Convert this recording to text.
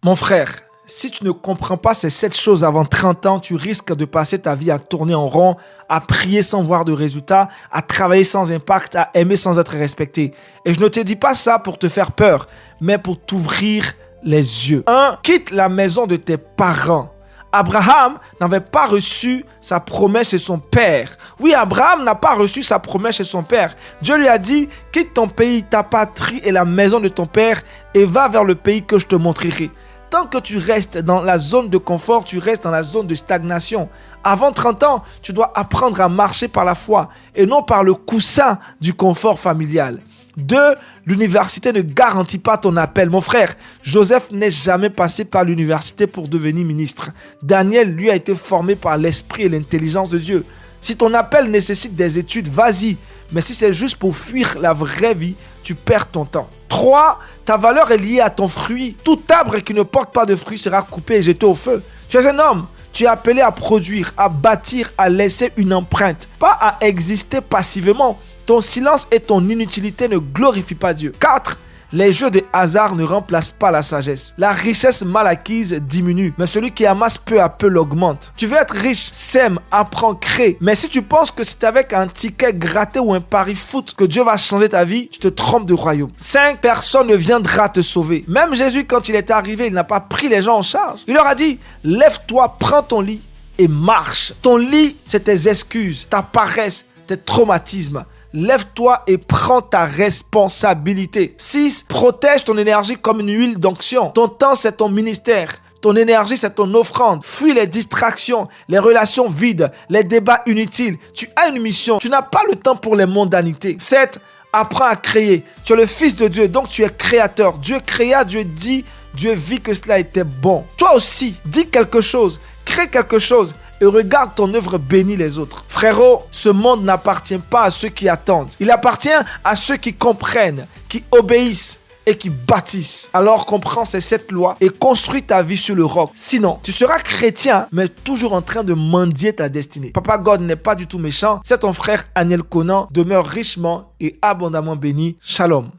Mon frère, si tu ne comprends pas ces 7 choses avant 30 ans, tu risques de passer ta vie à tourner en rond, à prier sans voir de résultats, à travailler sans impact, à aimer sans être respecté. Et je ne te dis pas ça pour te faire peur, mais pour t'ouvrir les yeux. 1. Quitte la maison de tes parents. Abraham n'avait pas reçu sa promesse chez son père. Oui, Abraham n'a pas reçu sa promesse chez son père. Dieu lui a dit, quitte ton pays, ta patrie et la maison de ton père et va vers le pays que je te montrerai. Tant que tu restes dans la zone de confort, tu restes dans la zone de stagnation. Avant 30 ans, tu dois apprendre à marcher par la foi et non par le coussin du confort familial. 2. L'université ne garantit pas ton appel. Mon frère, Joseph n'est jamais passé par l'université pour devenir ministre. Daniel, lui, a été formé par l'esprit et l'intelligence de Dieu. Si ton appel nécessite des études, vas-y. Mais si c'est juste pour fuir la vraie vie, tu perds ton temps. 3. Ta valeur est liée à ton fruit. Tout arbre qui ne porte pas de fruit sera coupé et jeté au feu. Tu es un homme. Tu es appelé à produire, à bâtir, à laisser une empreinte, pas à exister passivement. Ton silence et ton inutilité ne glorifient pas Dieu. 4. Les jeux de hasard ne remplacent pas la sagesse. La richesse mal acquise diminue, mais celui qui amasse peu à peu l'augmente. Tu veux être riche, sème, apprends, crée. Mais si tu penses que c'est avec un ticket gratté ou un pari foot que Dieu va changer ta vie, tu te trompes de royaume. 5. Personne ne viendra te sauver. Même Jésus, quand il est arrivé, il n'a pas pris les gens en charge. Il leur a dit, lève-toi, prends ton lit et marche. Ton lit, c'est tes excuses, ta paresse, tes traumatismes. Lève-toi et prends ta responsabilité. 6. Protège ton énergie comme une huile d'onction. Ton temps, c'est ton ministère. Ton énergie, c'est ton offrande. Fuis les distractions, les relations vides, les débats inutiles. Tu as une mission. Tu n'as pas le temps pour les mondanités. 7. Apprends à créer. Tu es le fils de Dieu, donc tu es créateur. Dieu créa, Dieu dit, Dieu vit que cela était bon. Toi aussi, dis quelque chose, crée quelque chose. Et regarde ton œuvre bénir les autres. Frérot, ce monde n'appartient pas à ceux qui attendent. Il appartient à ceux qui comprennent, qui obéissent et qui bâtissent. Alors comprends ces 7 lois et construis ta vie sur le roc. Sinon, tu seras chrétien, mais toujours en train de mendier ta destinée. Papa God n'est pas du tout méchant. C'est ton frère Aniel Conan. Demeure richement et abondamment béni. Shalom.